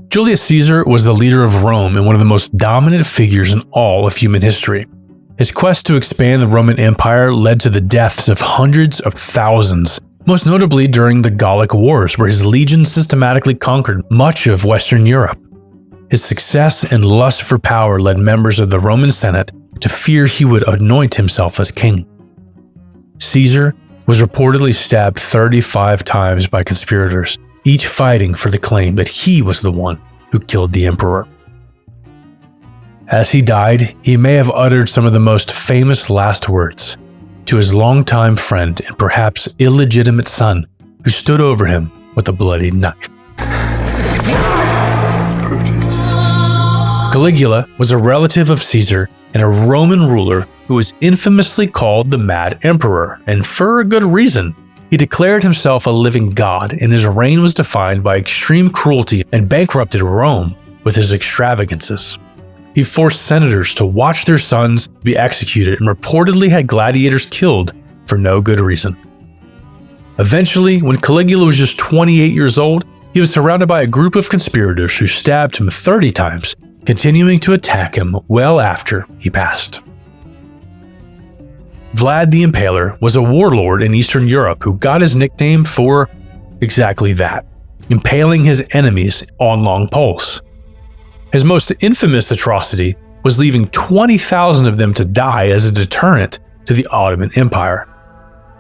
Julius Caesar was the leader of Rome and one of the most dominant figures in all of human history. His quest to expand the Roman Empire led to the deaths of hundreds of thousands, most notably during the Gallic Wars, where his legions systematically conquered much of Western Europe. His success and lust for power led members of the Roman Senate to fear he would anoint himself as king. Caesar was reportedly stabbed 35 times by conspirators, each fighting for the claim that he was the one who killed the emperor. As he died, he may have uttered some of the most famous last words to his longtime friend and perhaps illegitimate son, who stood over him with a bloody knife. Caligula was a relative of Caesar and a Roman ruler who was infamously called the Mad Emperor, and for a good reason. He declared himself a living god, and his reign was defined by extreme cruelty and bankrupted Rome with his extravagances. He forced senators to watch their sons be executed and reportedly had gladiators killed for no good reason. Eventually, when Caligula was just 28 years old, he was surrounded by a group of conspirators who stabbed him 30 times, continuing to attack him well after he passed. Vlad the Impaler was a warlord in Eastern Europe who got his nickname for exactly that, impaling his enemies on long poles. His most infamous atrocity was leaving 20,000 of them to die as a deterrent to the Ottoman Empire.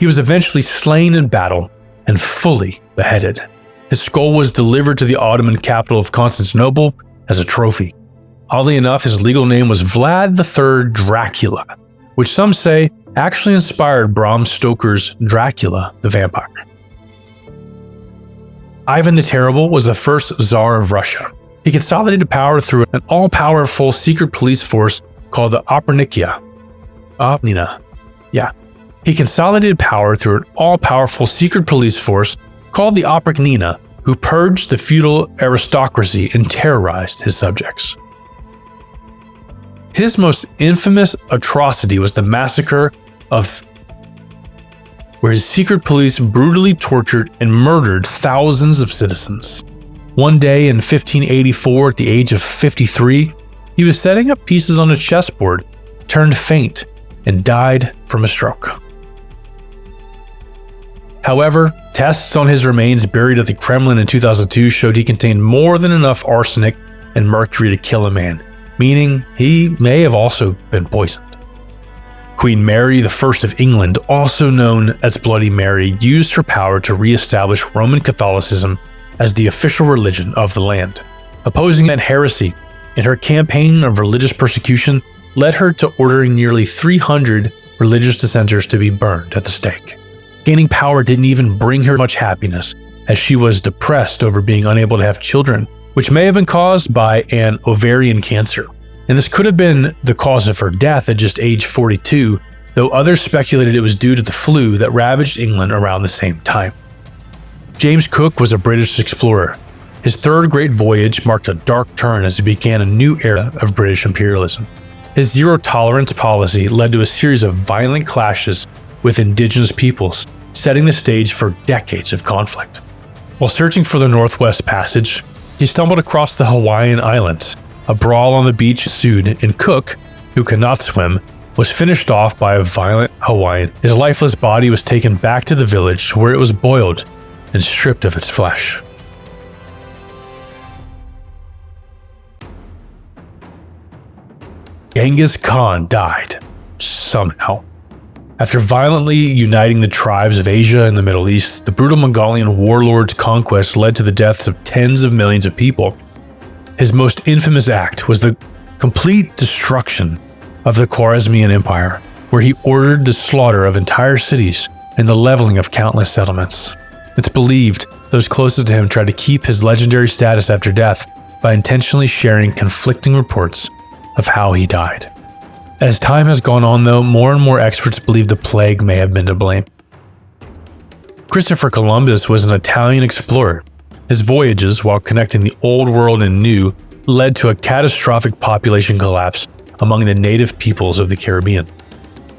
He was eventually slain in battle and fully beheaded. His skull was delivered to the Ottoman capital of Constantinople as a trophy. Oddly enough, his legal name was Vlad III Dracula, which some say actually inspired Bram Stoker's Dracula the Vampire. Ivan the Terrible was the first Tsar of Russia. He consolidated power through an all-powerful secret police force called the Oprichnina. He consolidated power through an all-powerful secret police force called the Oprichnina, who purged the feudal aristocracy and terrorized his subjects. His most infamous atrocity was the massacre where his secret police brutally tortured and murdered thousands of citizens. One day in 1584, at the age of 53, he was setting up pieces on a chessboard, turned faint, and died from a stroke. However, tests on his remains buried at the Kremlin in 2002 showed he contained more than enough arsenic and mercury to kill a man, meaning he may have also been poisoned. Queen Mary I of England, also known as Bloody Mary, used her power to re-establish Roman Catholicism as the official religion of the land. Opposing that heresy and her campaign of religious persecution led her to ordering nearly 300 religious dissenters to be burned at the stake. Gaining power didn't even bring her much happiness, as she was depressed over being unable to have children, which may have been caused by an ovarian cancer. And this could have been the cause of her death at just age 42, though others speculated it was due to the flu that ravaged England around the same time. James Cook was a British explorer. His third great voyage marked a dark turn as he began a new era of British imperialism. His zero-tolerance policy led to a series of violent clashes with indigenous peoples, setting the stage for decades of conflict. While searching for the Northwest Passage, he stumbled across the Hawaiian Islands. A brawl on the beach ensued, and Cook, who could not swim, was finished off by a violent Hawaiian. His lifeless body was taken back to the village, where it was boiled and stripped of its flesh. Genghis Khan died, somehow. After violently uniting the tribes of Asia and the Middle East, the brutal Mongolian warlord's conquest led to the deaths of tens of millions of people. His most infamous act was the complete destruction of the Khwarezmian Empire, where he ordered the slaughter of entire cities and the leveling of countless settlements. It's believed those closest to him tried to keep his legendary status after death by intentionally sharing conflicting reports of how he died. As time has gone on, though, more and more experts believe the plague may have been to blame. Christopher Columbus was an Italian explorer. His voyages, while connecting the Old World and New, led to a catastrophic population collapse among the native peoples of the Caribbean.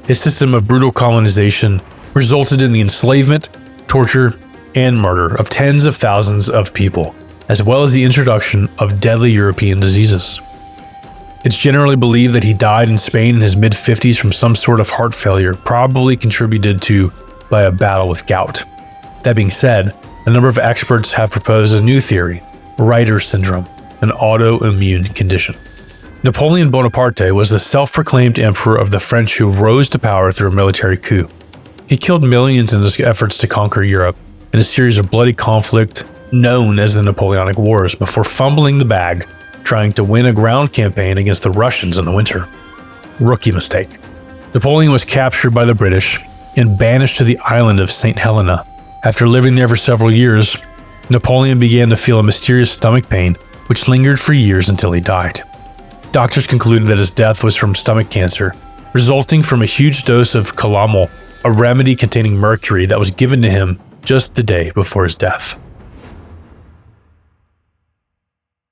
His system of brutal colonization resulted in the enslavement, torture, and murder of tens of thousands of people, as well as the introduction of deadly European diseases. It's generally believed that he died in Spain in his mid-50s from some sort of heart failure, probably contributed to by a battle with gout. That being said, a number of experts have proposed a new theory, Reiter's syndrome, an autoimmune condition. Napoleon Bonaparte was the self-proclaimed emperor of the French who rose to power through a military coup. He killed millions in his efforts to conquer Europe in a series of bloody conflict known as the Napoleonic Wars before fumbling the bag trying to win a ground campaign against the Russians in the winter. Rookie mistake. Napoleon was captured by the British and banished to the island of St. Helena. After living there for several years, Napoleon began to feel a mysterious stomach pain, which lingered for years until he died. Doctors concluded that his death was from stomach cancer, resulting from a huge dose of calomel, a remedy containing mercury that was given to him just the day before his death.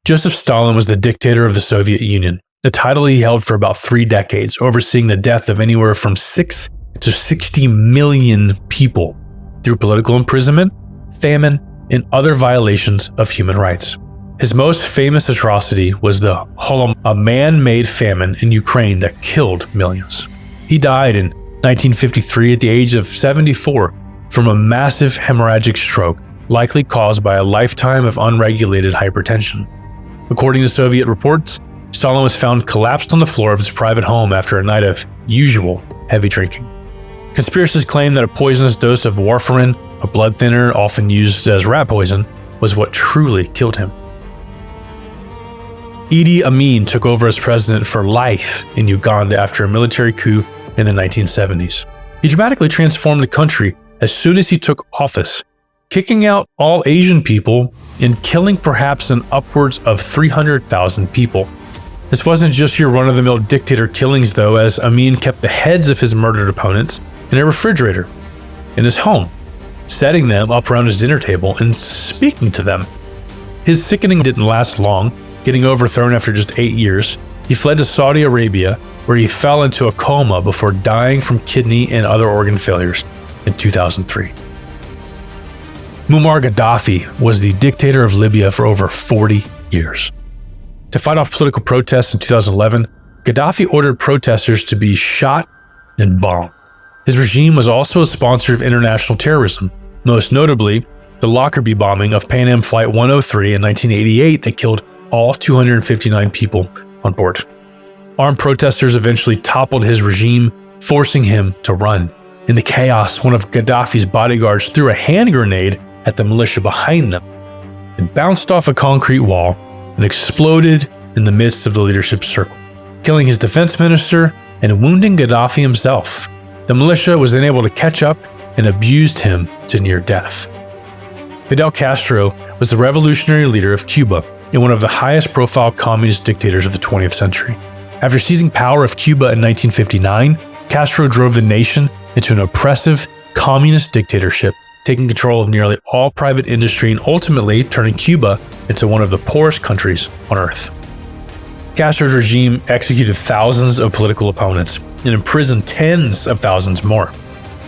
Joseph Stalin was the dictator of the Soviet Union, a title he held for about 3 decades, overseeing the death of anywhere from 6 to 60 million people through political imprisonment, famine, and other violations of human rights. His most famous atrocity was the Holodomor, a man-made famine in Ukraine that killed millions. He died in 1953 at the age of 74 from a massive hemorrhagic stroke, likely caused by a lifetime of unregulated hypertension. According to Soviet reports, Stalin was found collapsed on the floor of his private home after a night of usual heavy drinking. Conspiracists claim that a poisonous dose of warfarin, a blood thinner often used as rat poison, was what truly killed him. Idi Amin took over as president for life in Uganda after a military coup in the 1970s. He dramatically transformed the country as soon as he took office, kicking out all Asian people and killing perhaps an upwards of 300,000 people. This wasn't just your run-of-the-mill dictator killings though, as Amin kept the heads of his murdered opponents in a refrigerator in his home, setting them up around his dinner table and speaking to them. His sickening didn't last long. Getting overthrown after just 8 years, he fled to Saudi Arabia, where he fell into a coma before dying from kidney and other organ failures in 2003. Muammar Gaddafi was the dictator of Libya for over 40 years. To fight off political protests in 2011, Gaddafi ordered protesters to be shot and bombed. His regime was also a sponsor of international terrorism, most notably the Lockerbie bombing of Pan Am Flight 103 in 1988 that killed all 259 people on board. Armed protesters eventually toppled his regime, forcing him to run. In the chaos, one of Gaddafi's bodyguards threw a hand grenade at the militia behind them. It bounced off a concrete wall and exploded in the midst of the leadership circle, killing his defense minister and wounding Gaddafi himself. The militia was then able to catch up and abused him to near death. Fidel Castro was the revolutionary leader of Cuba and one of the highest profile communist dictators of the 20th century. After seizing power of Cuba in 1959, Castro drove the nation into an oppressive communist dictatorship, taking control of nearly all private industry and ultimately turning Cuba into one of the poorest countries on earth. Castro's regime executed thousands of political opponents and imprisoned tens of thousands more.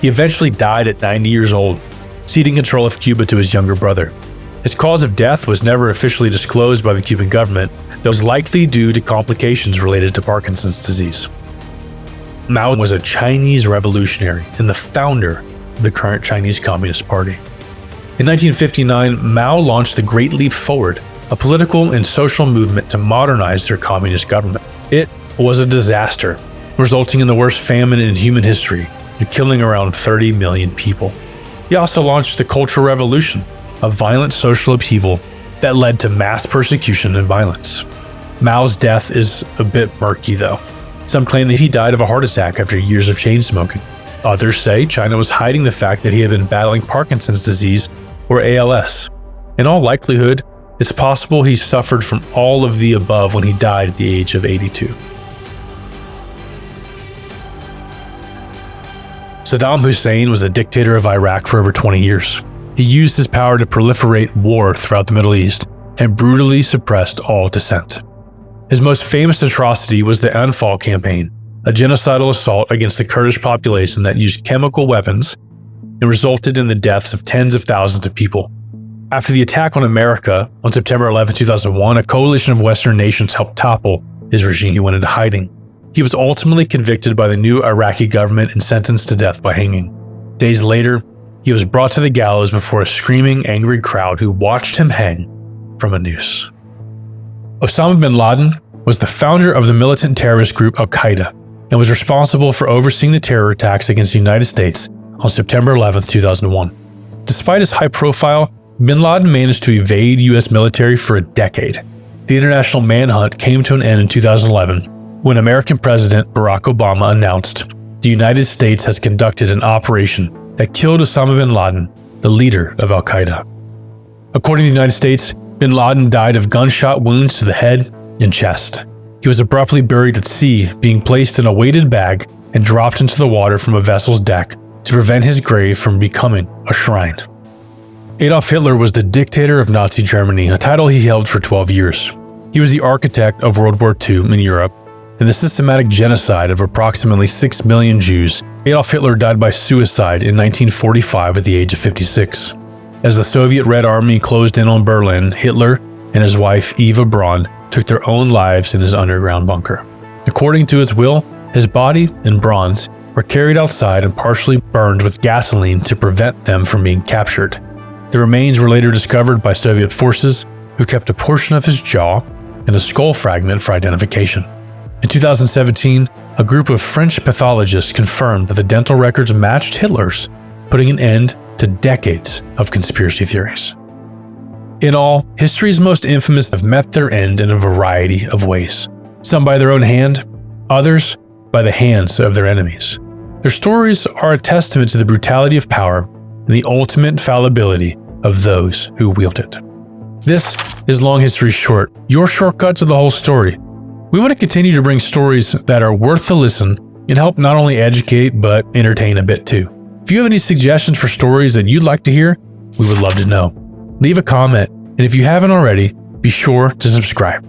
He eventually died at 90 years old, ceding control of Cuba to his younger brother. His cause of death was never officially disclosed by the Cuban government, though it was likely due to complications related to Parkinson's disease. Mao was a Chinese revolutionary and the founder of the current Chinese Communist Party. In 1959, Mao launched the Great Leap Forward, a political and social movement to modernize their communist government. It was a disaster, resulting in the worst famine in human history and killing around 30 million people. He also launched the Cultural Revolution, a violent social upheaval that led to mass persecution and violence. Mao's death is a bit murky though. Some claim that he died of a heart attack after years of chain smoking. Others say China was hiding the fact that he had been battling Parkinson's disease or ALS. In all likelihood, it's possible he suffered from all of the above when he died at the age of 82. Saddam Hussein was a dictator of Iraq for over 20 years. He used his power to proliferate war throughout the Middle East and brutally suppressed all dissent. His most famous atrocity was the Anfal campaign, a genocidal assault against the Kurdish population that used chemical weapons and resulted in the deaths of tens of thousands of people. After the attack on America on September 11, 2001, a coalition of Western nations helped topple his regime. He went into hiding. He was ultimately convicted by the new Iraqi government and sentenced to death by hanging. Days later, he was brought to the gallows before a screaming, angry crowd who watched him hang from a noose. Osama bin Laden was the founder of the militant terrorist group Al-Qaeda and was responsible for overseeing the terror attacks against the United States on September 11, 2001. Despite his high profile, bin Laden managed to evade U.S. military for a decade. The international manhunt came to an end in 2011 when American President Barack Obama announced the United States has conducted an operation that killed Osama bin Laden, the leader of Al-Qaeda. According to the United States, bin Laden died of gunshot wounds to the head and chest. He was abruptly buried at sea, being placed in a weighted bag and dropped into the water from a vessel's deck to prevent his grave from becoming a shrine. Adolf Hitler was the dictator of Nazi Germany, a title he held for 12 years. He was the architect of World War II in Europe and the systematic genocide of approximately 6 million Jews. Adolf Hitler died by suicide in 1945 at the age of 56. As the Soviet Red Army closed in on Berlin, Hitler and his wife Eva Braun took their own lives in his underground bunker. According to his will, his body and Braun's were carried outside and partially burned with gasoline to prevent them from being captured. The remains were later discovered by Soviet forces, who kept a portion of his jaw and a skull fragment for identification. In 2017, a group of French pathologists confirmed that the dental records matched Hitler's, putting an end to decades of conspiracy theories. In all, history's most infamous have met their end in a variety of ways. Some by their own hand, others by the hands of their enemies. Their stories are a testament to the brutality of power and the ultimate fallibility of those who wield it. This is Long History Short, your shortcut to the whole story. We want to continue to bring stories that are worth the listen and help not only educate but entertain a bit too. If you have any suggestions for stories that you'd like to hear, we would love to know. Leave a comment, and if you haven't already, be sure to subscribe.